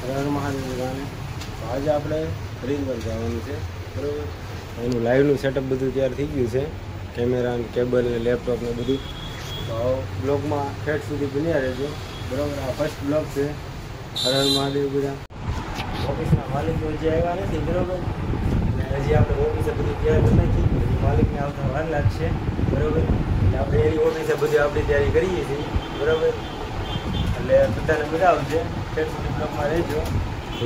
હર મહાદેવ ગામે. આજે આપણે હરિદ્વાર જવાનું છે બરાબર. એનું લાઈવનું સેટઅપ બધું તૈયાર થઈ ગયું છે, કેમેરા ને કેબલ ને લેપટોપ ને બધું. તો બ્લોગમાં ઠેઠ સુધી બન્યા રહેજો બરાબર. આ ફર્સ્ટ બ્લોગ છે. હર હર મહાદેવ. બધા ઓફિસના માલિકો હજી આવ્યા નથી બરાબર. અને હજી આપણે ઓફિસે બધું તૈયાર કરી નાખી, હજી માલિકને આવતા વાર લાગશે બરાબર. એટલે આપણે એની ઓફિસે બધી આપણી તૈયારી કરીએ છીએ બરાબર. એટલે બધાને બધા આવશે, ઠેઠ સુધી બ્લોગમાં રહેજો.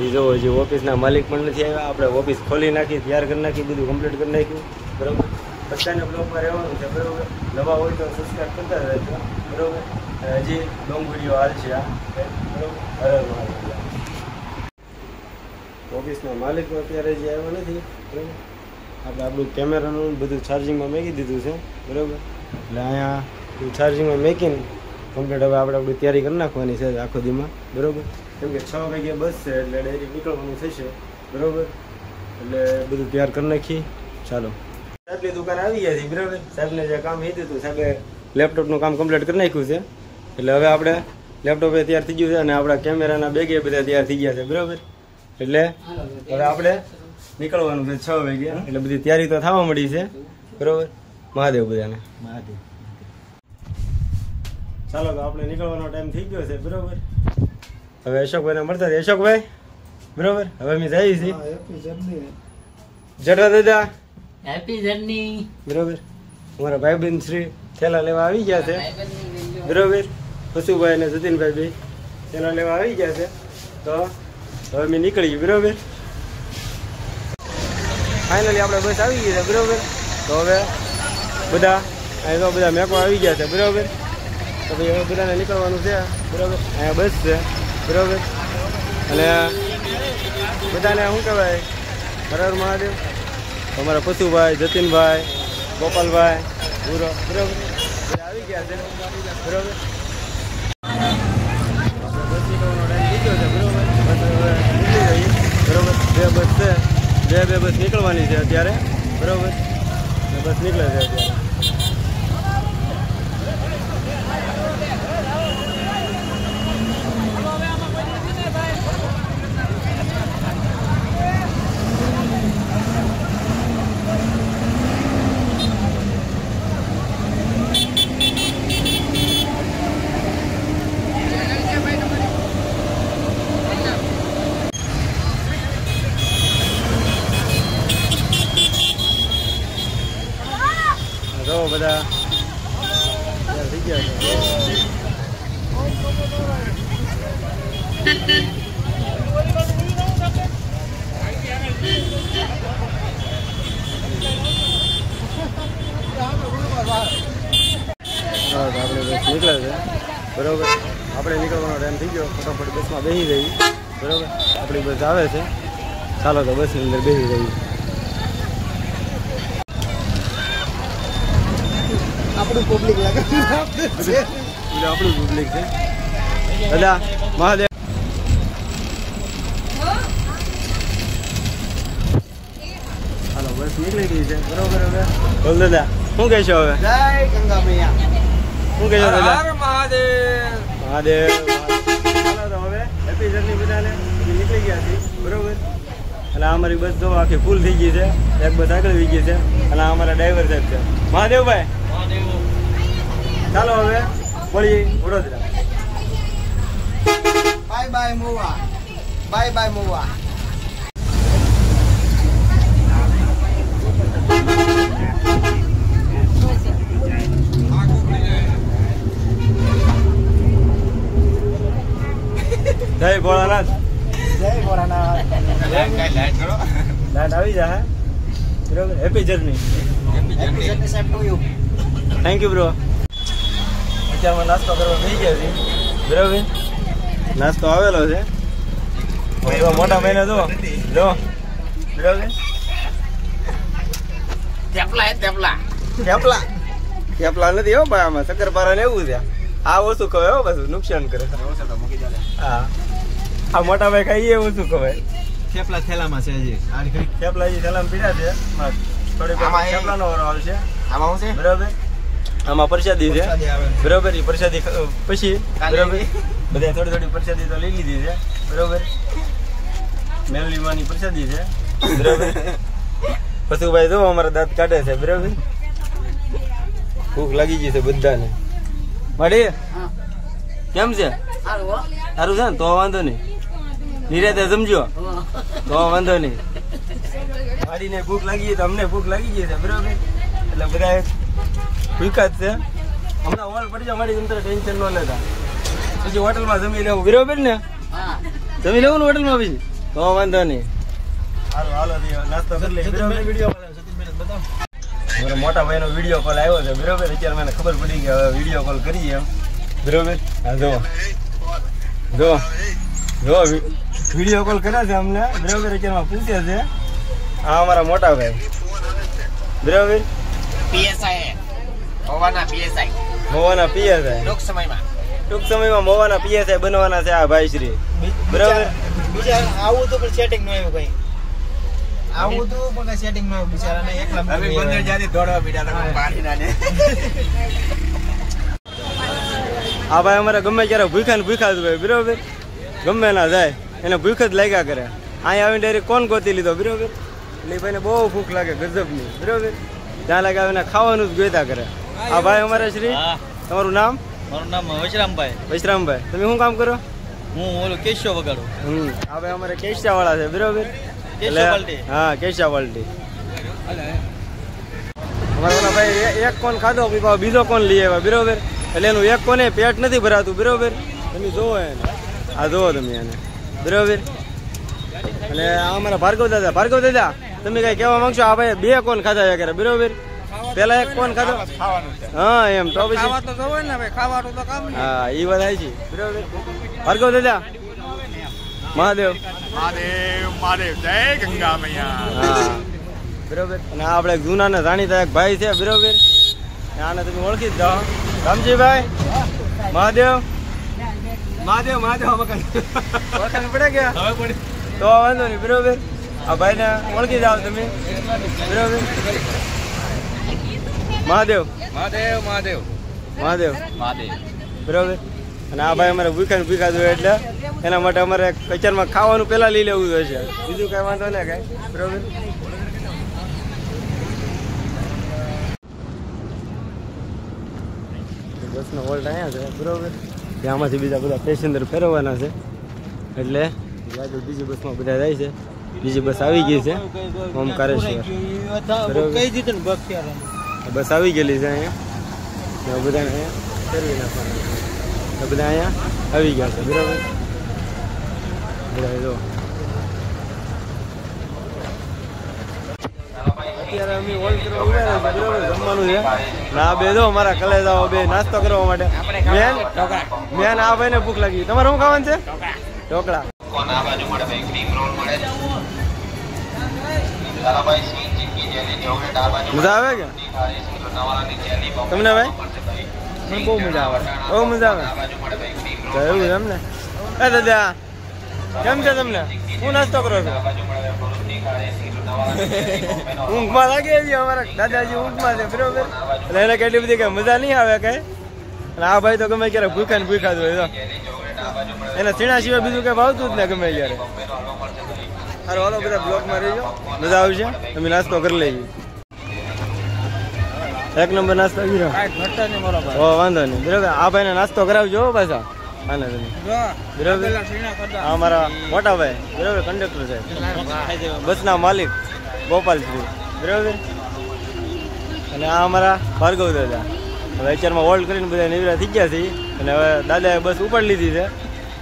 એ જો હજી ઓફિસના માલિક પણ નથી આવ્યા. આપણે ઓફિસ ખોલી નાખી, તૈયાર કરી નાખી, બધું કમ્પ્લીટ કરી નાખ્યું બરાબર. બધાને બ્લોગમાં રહેવાનું છે બરાબર. નવા હોય તો સબસ્ક્રાઈબ કરતા રહેજો બરાબર. હજી લોંગ વિડીયો હાલ છે આ બરાબર. હર હર મહાદેવ. ઓફિસના માલિકો અત્યારે હજી આવ્યા નથી બરાબર. આપણે આપણું કેમેરાનું બધું ચાર્જિંગમાં મેકી દીધું છે બરાબર. એટલે અહીંયા ચાર્જિંગમાં મેકીને કમ્પ્લીટ હવે આપણે આપણી તૈયારી કરી નાખવાની છે આખો દીમાં બરાબર. કેમ કે 6 વાગે બસ છે એટલે ડાયરેક્ટ નીકળવાનું થશે બરાબર. એટલે બધું તૈયાર કરી નાખી. ચાલો, સાહેબની દુકાન આવી ગયા છે બરાબર. સાહેબને જે કામ હતું હતું, સાહેબે લેપટોપનું કામ કમ્પ્લીટ કરી નાખ્યું છે. એટલે હવે આપણે લેપટોપે તૈયાર થઈ ગયું છે અને આપણા કેમેરાના બેગે બધા તૈયાર થઈ ગયા છે બરાબર. એટલે હવે આપણે નીકળવાનું છે 6 વાગે. એટલે બધી તૈયારી તો થવા મળી છે બરાબર. મહાદેવ બધાને મહાદેવ. ચાલો તો આપણે નીકળવાનો ટાઈમ થઈ ગયો છે બરાબર. હવે અશોકભાઈને મળતા હતા. અશોકભાઈ બરાબર, હવે અમે જઈએ છીએ જટા દાદા. હેપી જર્ની બરાબર. અમારા ભાઈબંધ શ્રી થેલા લેવા આવી ગયા છે બરાબર. પશુભાઈ અને જતીનભાઈ બે થેલા લેવા આવી ગયા છે. તો હવે અમે નીકળી ગઈ બરાબર. ફાઇનલી આપણે બસ આવી ગઈ છે બરાબર. તો હવે બધા અહીં તો બધા મેકો આવી ગયા છે બરાબર. તો ભાઈ હવે બધાને નીકળવાનું છે બરાબર. અહીંયા બસ છે બરાબર. અને બધાને શું કહેવાય, હર હર મહાદેવ. અમારા પશુભાઈ, જતીનભાઈ, ગોપાલભાઈ, ગુરો બરાબર બધા આવી ગયા છે બરાબર. બસ નીકળવાનો ટાઈમ થઈ ગયો છે બરાબર. બસ હવે નીકળી જઈએ બરાબર. 2 બસ છે, 2 બસ નીકળવાની છે અત્યારે બરાબર. બસ નીકળે છે અત્યારે. બધા થઈ ગયા છે. આપણે બસ નીકળે છે બરાબર. આપણે નીકળવાનો ટાઈમ થઈ ગયો. ફટાફટ બસમાં બેસી જઈએ બરાબર. આપણી બસ આવે છે. ચાલો તો બસની અંદર બેસી જઈએ. આપણું પબ્લિક લાગે છે, આપણું પબ્લિક છે દાદા. મહાદેવ. હાલો બસ નીકળી ગઈ છે બરોબર. હવે બોલ દાદા, શું કહેશો હવે? જય ગંગા મૈયા. શું કહેશો દાદા? મહાદેવ મહાદેવ. ચાલો તો હવે હેપી જર્ની બધાને. નીકળી ગયા છીએ બરોબર. અને અમારી બસ જો આખી ફૂલ થઈ ગઈ છે. એક બસ આગળ આવી ગઈ છે અને અમારા ડ્રાઈવર સાહેબ છે મહાદેવભાઈ. ચાલો હવે મળીએ Vadodara. Bye bye Mowa. Bye bye Mowa. જય ભોળાનાથ. જય ભોળાનાથ. લાઈટ આવી જા બરોબર. Happy journey. હેપી જર્ની સાહેબ to you. Thank you bro. અત્યારમાં નાસ્તો કરવા બેસી ગયા છે બરાબર. નાસ્તો આવેલો છે મોટા મહિના જો બરાબર. થેપલા નથી હો ભાઈ. આમાં શક્કરપારા ને એવું છે. આ ઓછું ખવાય હો, પાછું નુકસાન કરે. હા, આ મોટા ભાઈ ખાઈએ ઓછું ખવાય. થેપલા થેલામાં છે હજી. થેપલા હજી થેલામાં પીડા છે. થોડીક થેપલાનો વારો આવશે. આમાં શું છે બરાબર. આમાં પ્રસાદી છે બરાબર. એ પ્રસાદી પછી બરાબર બધા થોડી થોડી પ્રસાદી તો લઈ લીધી છે બરોબર. મેલડીમાંની પ્રસાદી છે બરોબર. પશુભાઈ જો અમારા દાંત કાઢે છે બરોબર. ભૂખ લાગી ગઈ છે બધાને. માડી કેમ છે? સારું છે ને તો વાંધો નહીં. નિરાતે સમજો તો વાંધો નહીં. માડીને ભૂખ લાગી તો અમને ભૂખ લાગી ગઈ છે બરોબર. એટલે બધા ભૂખા જ છે. હમણાં હોલ પડી જાય મારી તંત્ર ટેન્શન ન લેતા. પછી હોટલમાં જમી લેવું બરોબર ને? જમી લેવું ને હોટલમાં પછી તો વાંધો નહીં. સારું હાલો નાસ્તો કરી લઈએ બરોબર. મારા મોટા ભાઈનો વિડીયો કોલ આવ્યો છે બરોબર. અત્યારે મને ખબર પડી કે હવે વિડીયો કોલ કરીએ એમ બરોબર. હા જો જો જો વિડીયો કોલ કરે છે અમને બરોબર. અત્યારમાં પૂછે છે આ અમારા મોટા ભાઈ બરોબર. મોવાના પીએસઆઈ ટૂંક સમયમાં મોવાના પીએસઆઈ બનવાના છે આ ભાઈ શ્રી બરોબર. આવું તો પણ સેટિંગ ન આવ્યું કઈ. આવું તો પણ સેટિંગ ન આવ્યું બિચારાને એકલા બંદર જાતી દોડવા મીડા પાડીના ને. આ ભાઈ અમારે ગમે ત્યારે ભૂખા ને ભૂખા જ ભાઈ બરોબર. ગમે ના જાય એને ભૂખ જ લાગ્યા કરે. અહીંયા આવીને ડાયરેક્ટ કોણ ગોતી લીધો બરોબર. એટલે ભાઈને બહુ ભૂખ લાગે ગજબની બરોબર. ત્યાં લાગે આવીને ખાવાનું જ ગોતા કરે. આ ભાઈ અમારા શ્રી તમારું નામ? મારું નામ વૈશ્રામભાઈ. વૈશ્રામભાઈ તમે શું કામ કરો? હું ઓલો કેશો વગાડું. આ ભાઈ અમારે કેશિયા વાળા છે બરોબર. હા કેશિયા વાલ્ટી. અમારા ઓલા ભાઈ એક કોણ ખાધો બીજો કોણ લઈ આવ્યા બરોબર. એટલે એનું એક કોને પેટ નથી ભરાતું બરોબર. તમે જોવો એને આ જોવો તમે એને બરોબર. અને આ અમારા ભાર્ગવ દાદા તમે કઈ કહેવા માંગશો? આ ભાઈ બે કોણ ખાધા કરે બરોબર. પેલા એક કોણ ખાધો હા એમ તો પછી હા એ વાત આવી છે બરોબર. ભાર્ગવ દાદા મહાદેવ જય ગંગા મૈયા. હા બરોબર. અને આ આપણે જૂના ને જાણીતા એક ભાઈ છે બરોબર. આને તમે ઓળખી જ જાઓ રામજીભાઈ. મહાદેવ ઓળખાણ પડે ગયા તો વાંધો નહીં બરોબર. આ ભાઈને ઓળખી જાઓ તમે બરોબર. મહાદેવ બરોબર. અને આ ભાઈ અમારે ભૂખા જોઈએ એટલે એના માટે અમારે કચરમાં ખાવાનું પેલા લઈ લેવું જોઈએ. બીજું કઈ વાંધો ને કઈ બરોબર. બસનો હોલ્ટ અહીંયા છે બરોબર. ત્યાંમાંથી બીજા બધા પેસેન્જર ફેરવવાના છે એટલે બીજી બસમાં બધા જાય છે. બીજી બસ આવી ગઈ છે ઓમકારેશ્વર બસ આવી ગયેલી છે અહીંયા. બધાને અહીંયા ફેરવી નાખવાના બધા અહીંયા આવી ગયા છે બરોબર. બધા જો અત્યારે અમે હોલ્ડ કરવા ઉભા છે બરોબર. જમવાનું છે ના બે જો અમારા કલેજાઓ બે નાસ્તો કરવા માટે મેન આ ભાઈને ભૂખ લાગી. તમારે શું ખાવાનું છે? ઢોકળા. મજા આવે કે તમને ભાઈ? બહુ મજા આવે. એવું એમ ને? એ દાદા કેમ છે તમને? શું નાસ્તો કરો છો? ઊંઘમાં લાગે છે અમારા દાદાજી ઊંઘમાં છે બરોબર. એટલે એને કેટલી બધી કઈ મજા નહીં આવે કઈ. અને આ ભાઈ તો ગમે ક્યારે ભૂખા જ હોય. એને સીણા સિવાય બીજું કઈ ભાવતું જ ને ગમે ત્યારે. સારું હાલો બધા બ્લોકમાં રહીજો મજા આવશે. તમે નાસ્તો કરી લેજો. એક નંબર નાસ્તો વાંધો નહીં બરોબર. આ ભાઈને નાસ્તો કરાવજો પાછા આને તમે બરોબર. આ અમારા મોટા ભાઈ બરોબર કંડક્ટર છે બસના માલિક ગોપાલશ્રી બરોબર. અને આ અમારા ભાર્ગવ દાદા હવે અત્યારમાં હોલ્ડ કરીને બધા નિવરા થઈ ગયા છે. અને હવે દાદાએ બસ ઉપાડી લીધી છે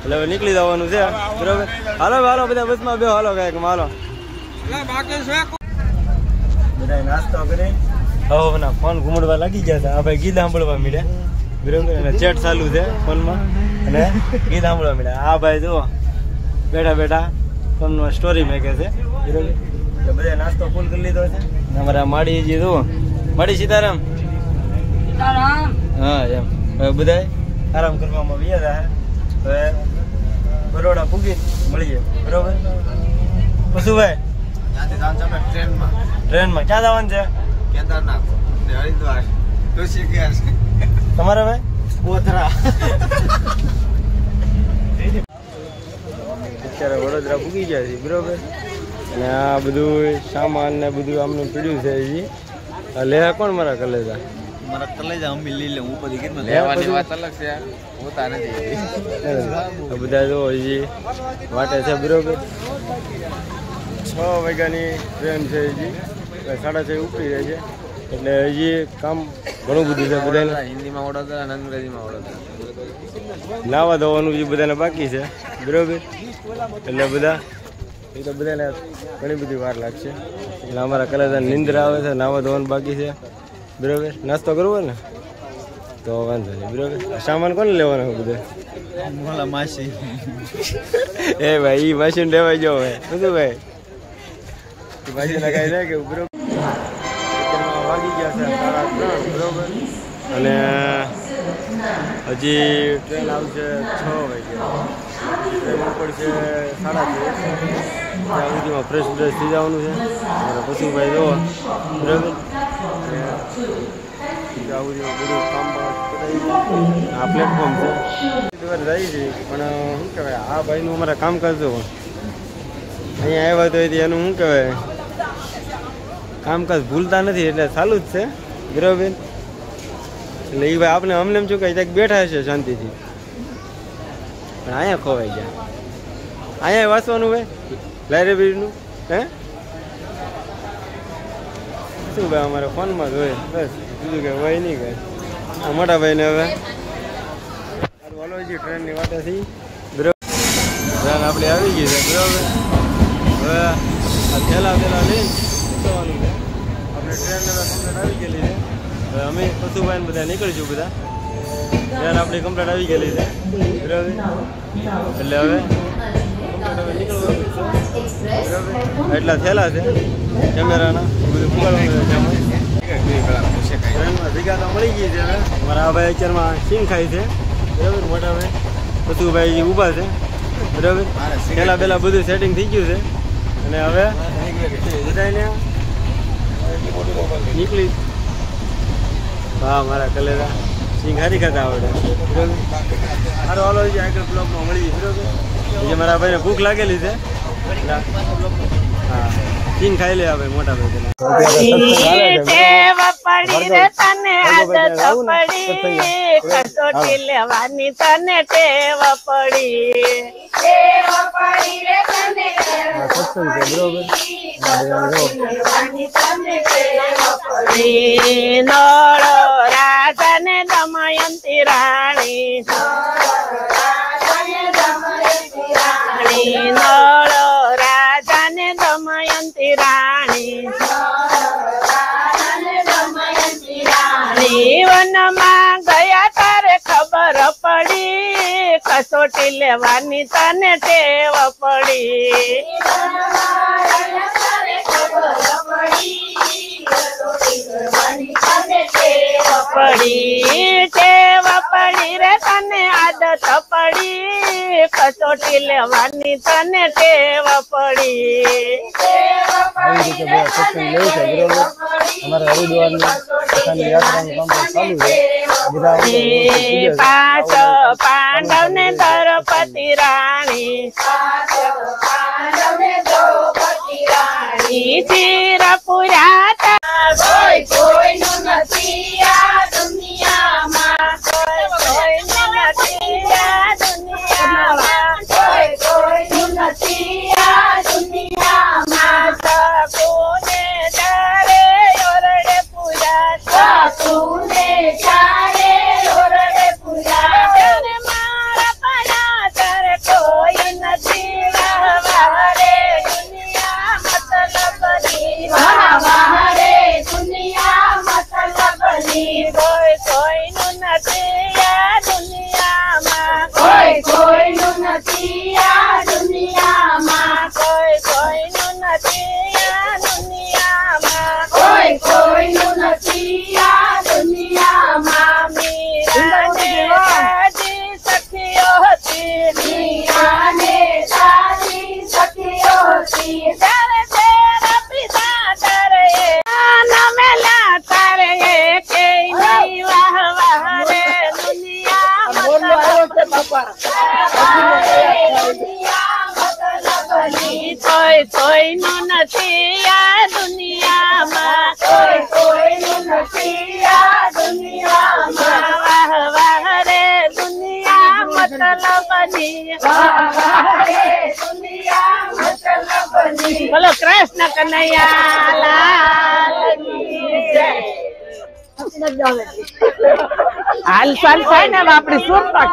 એટલે હવે નીકળી જવાનું છે બરોબર. હાલો બધા બસમાં બે હાલો કાંઈક હાલો બધા નાસ્તો કરી હવે ફોન ઘૂમડવા લાગી ગયા છે. આ ભાઈ ગીત સાંભળવા મળ્યા બરોબર. અને ચેટ ચાલુ છે ફોનમાં અને ગીત સાંભળવા મળ્યા. આ ભાઈ જુઓ બેઠા ફોનમાં સ્ટોરી મેકે છે બરોબર. એટલે બધા નાસ્તો ફૂલ કરી લીધો છે. અમારા માડીજી જુઓ માડી સીતારામ હા એમ હવે બધા આરામ કરવામાં વ્યા હવે બરોડા પૂગી મળીએ બરોબર. પશુભાઈ ટ્રેનમાં ક્યાં જવાનું છે? કેદારનાથ હરિદ્વાર ઋષિકેશ. તમારે ભાઈ? ગોધરા. અત્યારે વડોદરા પૂગી ગયા છે બરોબર. અને આ બધું સામાન ને બધું આમનું પીડ્યું છે હજી. લે કોણ મારા કલેજા મારા કલેજા અમી લઈ લે હું પછી કેટલું લેવાની વાત અલગ છે હોતા નથી બધા જો હજી વાટે છે બરોબર. 6 વાગ્યાની ટ્રેન છે હજી 6:30 ઉપડી જાય છે એટલે હજી કામ ઘણું બધું છે બધાને. હિન્દીમાં વડોદરા અને અંગ્રેજીમાં વડોદરા. નાવા ધોવાનું જે બધાને બાકી છે બરોબર. એટલે બધા એ તો બધાને ઘણી બધી વાર લાગશે. એટલે અમારા કલાકાર નિંદ્રા આવે છે, નાવા ધોવાનું બાકી છે બરોબર. નાસ્તો કરવો ને તો વાંધો નહીં બરોબર. સામાન કોને લેવાનો બધે? મોલા માસી એ ભાઈ એ મશીન લેવાઈ જાવ ભાઈ બધું ભાઈ મશીન લગાવી દે કે બરોબર. વાગી ગયા છે 3:30 બરોબર. અને હજી ટ્રેન આવશે 6 વાગે. ટ્રેન ઉપડશે 6:30. ત્યાં સુધીમાં ફ્રેશ થઈ જવાનું છે. અને પછી ભાઈ જોવો બરાબર. ત્યાં સુધીમાં બધું કામ આ પ્લેટફોર્મ છે જાય છે. પણ શું કહેવાય આ ભાઈનું અમારે કામ કરજો અહીંયા આવ્યા તો એનું શું કહેવાય કામકાજ ભૂલતા નથી એટલે ચાલુ જ છે બરાબર. એટલે એ ભાઈ આપણે અમને એમ શું કહે ત્યાં બેઠા છે શાંતિથી. પણ અહીંયા ખોવાઈ ગયા. અહીંયા વાંચવાનું ભાઈ લાઇબ્રેરીનું હે શું ભાઈ અમારે ફોનમાં જ હોય બસ બીજું કંઈ હોય નહીં કંઈ. આ મોટા ભાઈને હવે હાલો હજી ટ્રેનની વાટેથી બરાબર. ટ્રેન આપણી આવી ગઈ છે બરાબર. હવે આ થેલા લઈને જવાનું છે. આપણે ટ્રેન કમ્પ્લેટ આવી ગયેલી છે. હવે અમે પશુભાઈને બધા નીકળીશું બધા. ટ્રેન આપણી કમ્પ્લેટ આવી ગયેલી છે બરાબર. એટલે હવે નીકળવાનું બરાબર. એટલા થયેલા છે કેમેરાના બધું ફૂગાડવાનું છે. ટ્રેનમાં જગ્યા તો મળી ગઈ છે. હવે મારા આ ભાઈ અત્યારમાં સિંગ ખાય છે બરાબર. મોટા ભાઈ પશુભાઈ ઊભા છે બરાબર. પહેલાં બધું સેટિંગ થઈ ગયું છે. અને હવે બધાને નીકળી હા મારા કલેરા સિંગ હારી ખાતા આવડે બરાબર. સારો હાલો છે આગળ બ્લોકમાં મળી બરાબર. જે મારા ભાઈને ભૂખ લાગેલી છે હા સિંગ ખાઈ લે ભાઈ મોટા ભાઈ. કસોટી લેવાની તને ટેવ પડી. નળો રાજા ને દમયંતી રાણી. નળો રાજા ને દમયંતી રાણી. વનમાં ગયા તારે ખબર પડી. કસોટી લેવાની તને ટેવ પડી. ટેવ પડી રે તને આદત પડી. કસોટી લેવાની તને ટેવ પડી. અમારા હરિદ્વારની યાત્રાનું કામ ચાલુ છે. પાંચ પાંડવ ને દ્રૌપદી રાણી. ચીરપુરા કોઈનું નથી આ દુનિયામાં. કોઈનું નથી આ દુનિયામાં. કોઈનું નથી આ દુનિયામાં. સકુને ચારે ઓરડે પૂજા. સકુને ચારે ઓરડે પૂજા. મારા પડા તારે કોઈ નથી વારે દુનિયા મતલબની. વારે દુનિયા મતલબની. કોઈનું નથી આ દુનિયામાં કોઈનું નથી આ દુનિયામાં વાહ વાહ રે દુનિયા મતલબની બોલો કૃષ્ણ કનૈયા લાલ કી જય. હાલ ચાલ થાય ને આપણી સુરતા